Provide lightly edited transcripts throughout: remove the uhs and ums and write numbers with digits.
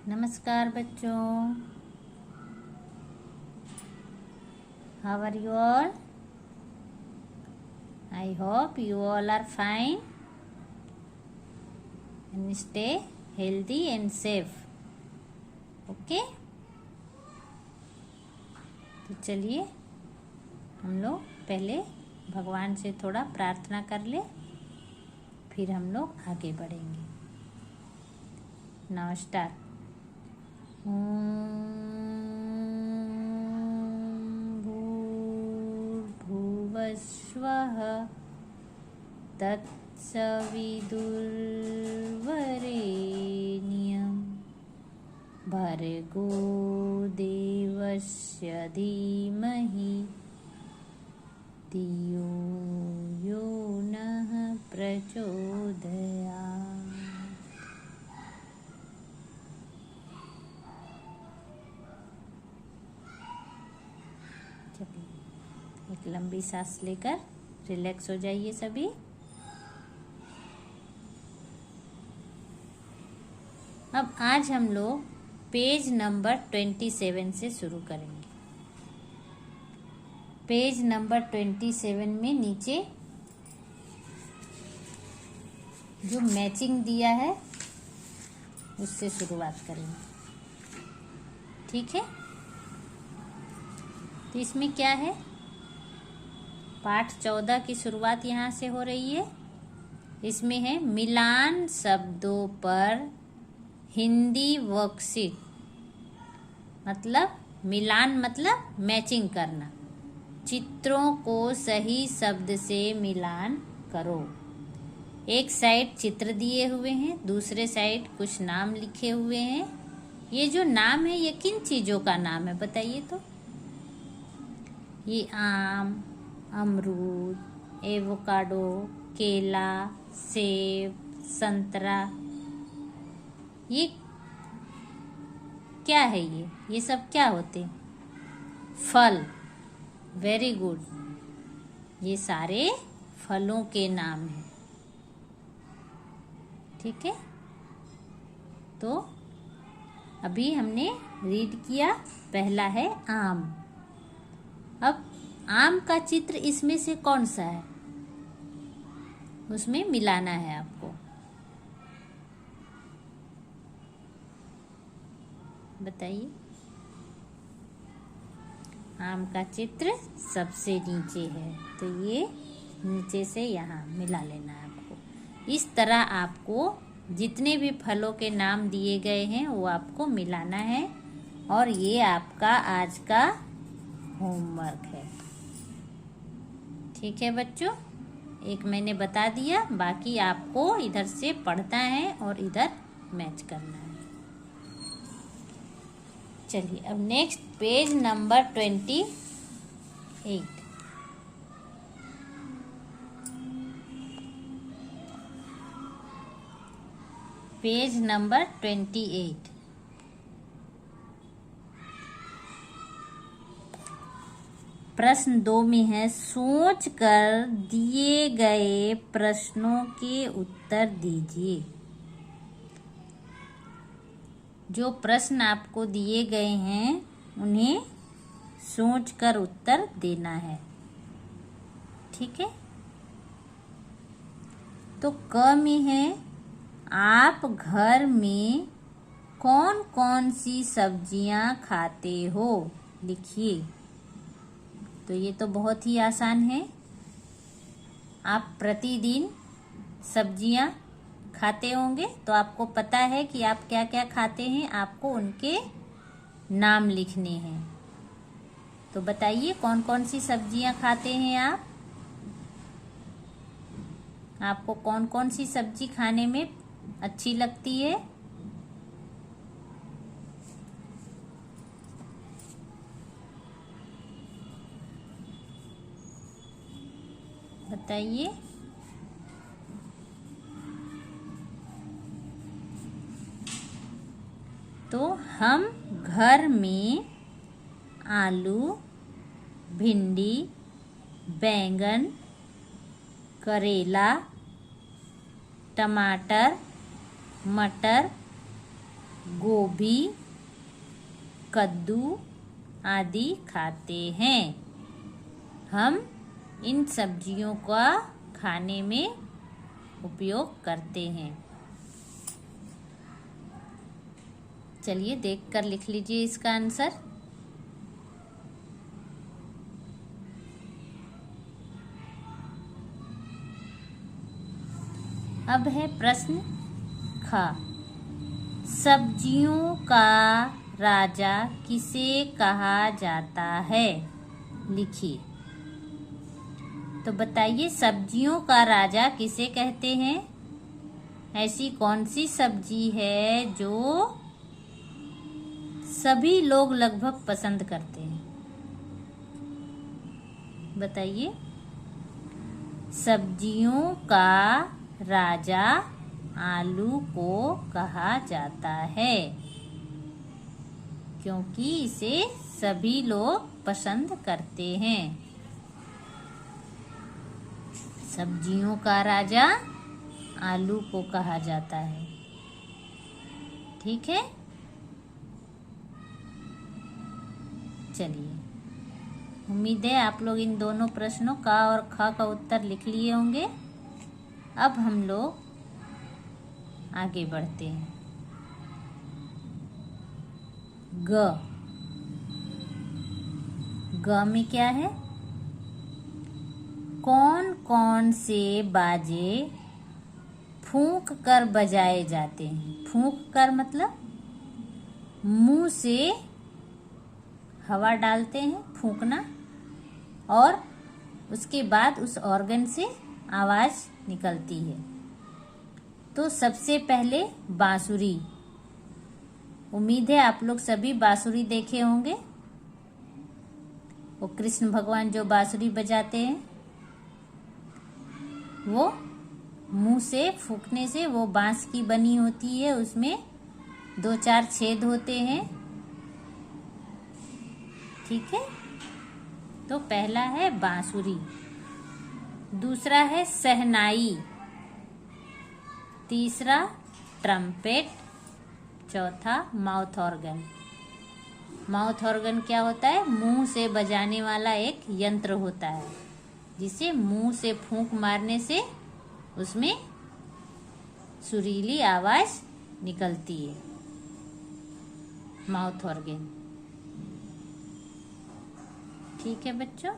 नमस्कार बच्चों, how are you all? I hope you all are fine and stay healthy and safe. Okay, तो चलिए हम लोग पहले भगवान से थोड़ा प्रार्थना कर ले, फिर हम लोग आगे बढ़ेंगे। Now start. भूर्भुवस्वः तत्सवितुर्वरेण्यं भर्गो देवस्य धीमहि धियो यो नः प्रचोदयात्। एक लंबी सांस लेकर रिलैक्स हो जाइए सभी। अब आज हम लोग पेज नंबर 27 से शुरू करेंगे। पेज नंबर 27 में नीचे जो मैचिंग दिया है उससे शुरुआत करेंगे, ठीक है? तो इसमें क्या है, पाठ 14 की शुरुआत यहाँ से हो रही है। इसमें है मिलान शब्दों पर हिंदी वर्कशीट। मतलब मिलान मतलब मैचिंग करना, चित्रों को सही शब्द से मिलान करो। एक साइड चित्र दिए हुए हैं, दूसरे साइड कुछ नाम लिखे हुए हैं। ये जो नाम है ये किन चीज़ों का नाम है बताइए तो? ये आम, अमरूद, एवोकाडो, केला, सेब, संतरा, ये क्या है? ये सब क्या होते हैं? फल। वेरी गुड, ये सारे फलों के नाम हैं, ठीक है? तो अभी हमने रीड किया, पहला है आम। अब आम का चित्र इसमें से कौन सा है, उसमें मिलाना है आपको। बताइए। आम का चित्र सबसे नीचे है, तो ये नीचे से यहाँ मिला लेना है आपको। इस तरह आपको जितने भी फलों के नाम दिए गए हैं वो आपको मिलाना है, और ये आपका आज का होमवर्क है, ठीक है बच्चों? एक मैंने बता दिया, बाकी आपको इधर से पढ़ना है और इधर मैच करना है। चलिए अब next page number 28। Page number 28। प्रश्न 2 में है, सोच कर दिए गए प्रश्नों के उत्तर दीजिए। जो प्रश्न आपको दिए गए हैं उन्हें सोचकर उत्तर देना है, ठीक है? तो क में है, आप घर में कौन कौन सी सब्जियां खाते हो? लिखिए। तो ये तो बहुत ही आसान है। आप प्रतिदिन सब्जियां खाते होंगे, तो आपको पता है कि आप क्या क्या खाते हैं, आपको उनके नाम लिखने हैं। तो बताइए कौन कौन सी सब्जियां खाते हैं आप? आपको कौन कौन सी सब्जी खाने में अच्छी लगती है? बताइए। तो हम घर में आलू, भिंडी, बैंगन, करेला, टमाटर, मटर, गोभी, कद्दू आदि खाते हैं। हम इन सब्जियों का खाने में उपयोग करते हैं। चलिए देखकर लिख लीजिए इसका आंसर। अब है प्रश्न ख। सब्जियों का राजा किसे कहा जाता है? लिखिए। तो बताइए सब्जियों का राजा किसे कहते हैं? ऐसी कौन सी सब्जी है जो सभी लोग लगभग पसंद करते हैं? बताइए। सब्जियों का राजा आलू को कहा जाता है क्योंकि इसे सभी लोग पसंद करते हैं। सब्जियों का राजा आलू को कहा जाता है। ठीक है, चलिए उम्मीद है आप लोग इन दोनों प्रश्नों का और ख का उत्तर लिख लिए होंगे। अब हम लोग आगे बढ़ते हैं। ग। ग में क्या है? कौन कौन से बाजे फूंक कर बजाए जाते हैं? फूंक कर मतलब मुंह से हवा डालते हैं, फूंकना, और उसके बाद उस ऑर्गन से आवाज निकलती है। तो सबसे पहले बांसुरी। उम्मीद है आप लोग सभी बांसुरी देखे होंगे। वो कृष्ण भगवान जो बांसुरी बजाते हैं, वो मुंह से फूंकने से वो बांस की बनी होती है, उसमें 2-4 छेद होते हैं। ठीक है, तो पहला है बांसुरी, दूसरा है शहनाई, तीसरा ट्रम्पेट, चौथा माउथ ऑर्गन। माउथ ऑर्गन क्या होता है? मुंह से बजाने वाला एक यंत्र होता है जिसे मुंह से फूंक मारने से उसमें सुरीली आवाज निकलती है, माउथ ऑर्गन। ठीक है बच्चों,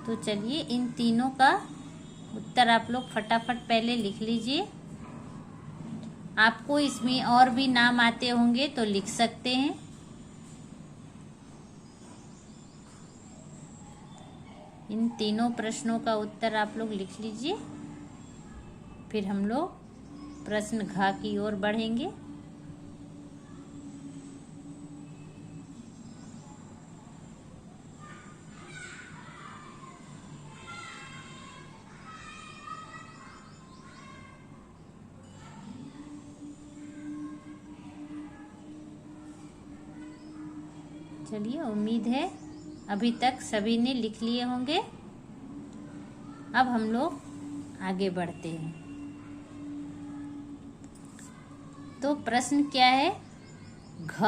तो चलिए इन तीनों का उत्तर आप लोग फटाफट पहले लिख लीजिए। आपको इसमें और भी नाम आते होंगे तो लिख सकते हैं। इन तीनों प्रश्नों का उत्तर आप लोग लिख लीजिए, फिर हम लोग प्रश्न घ की ओर बढ़ेंगे। चलिए उम्मीद है अभी तक सभी ने लिख लिए होंगे। अब हम लोग आगे बढ़ते हैं। तो प्रश्न क्या है? घ।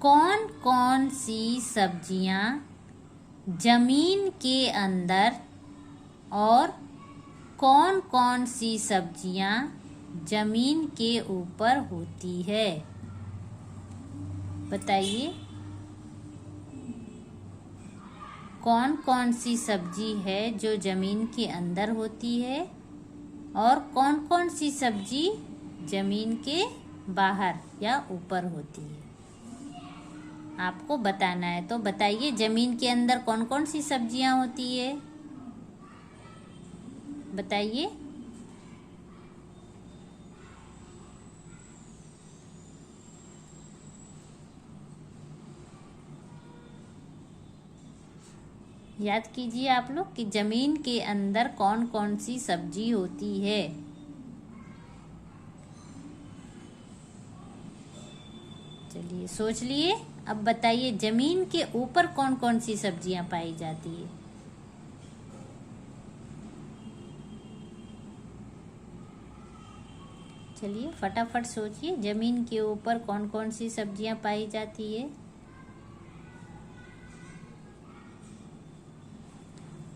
कौन कौन सी सब्जियां जमीन के अंदर और कौन कौन सी सब्जियां जमीन के ऊपर होती है? बताइए। कौन कौन सी सब्जी है जो जमीन के अंदर होती है और कौन कौन सी सब्जी जमीन के बाहर या ऊपर होती है? आपको बताना है, तो बताइए जमीन के अंदर कौन कौन सी सब्जियां होती है? बताइए। याद कीजिए आप लोग कि जमीन के अंदर कौन कौन सी सब्जी होती है। चलिए सोच लिए, अब बताइए जमीन के ऊपर कौन कौन सी सब्जियां पाई जाती है? चलिए फटाफट सोचिए, जमीन के ऊपर कौन कौन सी सब्जियां पाई जाती है।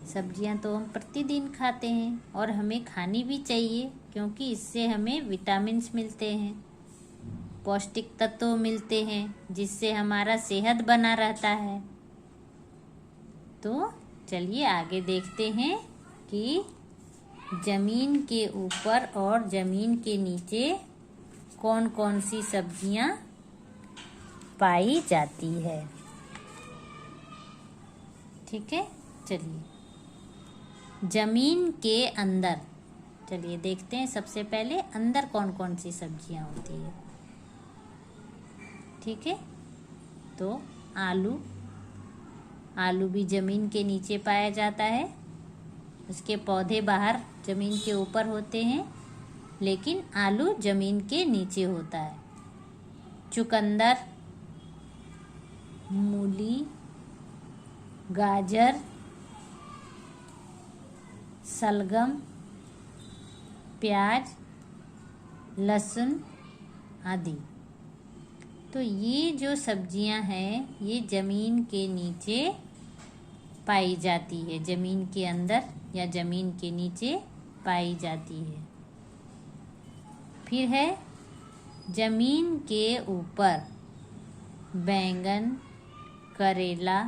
सब्जियां तो हम प्रतिदिन खाते हैं और हमें खानी भी चाहिए, क्योंकि इससे हमें विटामिन्स मिलते हैं, पौष्टिक तत्व मिलते हैं, जिससे हमारा सेहत बना रहता है। तो चलिए आगे देखते हैं कि जमीन के ऊपर और जमीन के नीचे कौन कौन सी सब्जियां पाई जाती है। ठीक है, चलिए जमीन के अंदर, चलिए देखते हैं सबसे पहले अंदर कौन कौन सी सब्जियां होती है। ठीक है, तो आलू भी जमीन के नीचे पाया जाता है। उसके पौधे बाहर जमीन के ऊपर होते हैं, लेकिन आलू जमीन के नीचे होता है। चुकंदर, मूली, गाजर, सलगम, प्याज, लहसुन आदि। तो ये जो सब्जियां हैं ये जमीन के नीचे पाई जाती है, जमीन के अंदर या जमीन के नीचे पाई जाती है। फिर है जमीन के ऊपर बैंगन, करेला,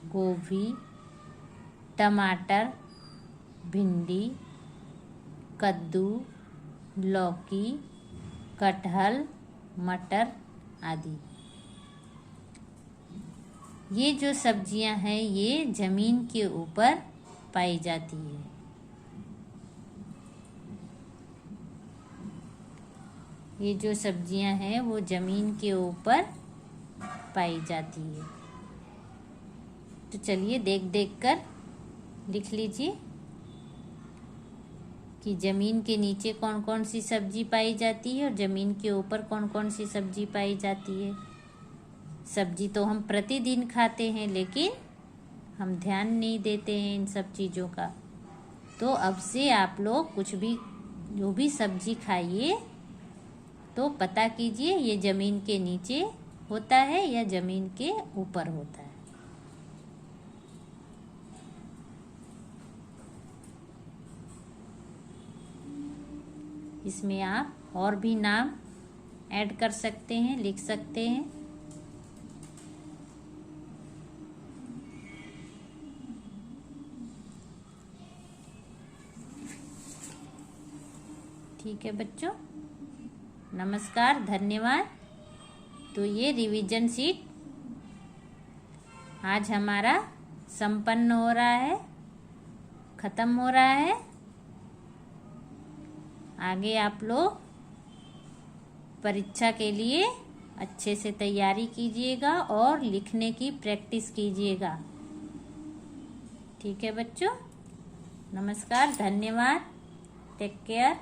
गोभी, टमाटर, भिंडी, कद्दू, लौकी, कटहल, मटर आदि। ये जो सब्जियां हैं ये जमीन के ऊपर पाई जाती है। ये जो सब्जियां हैं वो जमीन के ऊपर पाई जाती है। तो चलिए देख देख कर लिख लीजिए कि जमीन के नीचे कौन कौन सी सब्जी पाई जाती है और जमीन के ऊपर कौन कौन सी सब्जी पाई जाती है। सब्जी तो हम प्रतिदिन खाते हैं, लेकिन हम ध्यान नहीं देते हैं इन सब चीज़ों का। तो अब से आप लोग कुछ भी, जो भी सब्जी खाइए तो पता कीजिए ये जमीन के नीचे होता है या जमीन के ऊपर होता है। इसमें आप और भी नाम ऐड कर सकते हैं, लिख सकते हैं। ठीक है बच्चों, नमस्कार, धन्यवाद। तो ये रिवीजन शीट आज हमारा संपन्न हो रहा है, खत्म हो रहा है। आगे आप लोग परीक्षा के लिए अच्छे से तैयारी कीजिएगा और लिखने की प्रैक्टिस कीजिएगा। ठीक है बच्चों, नमस्कार, धन्यवाद, टेक केयर।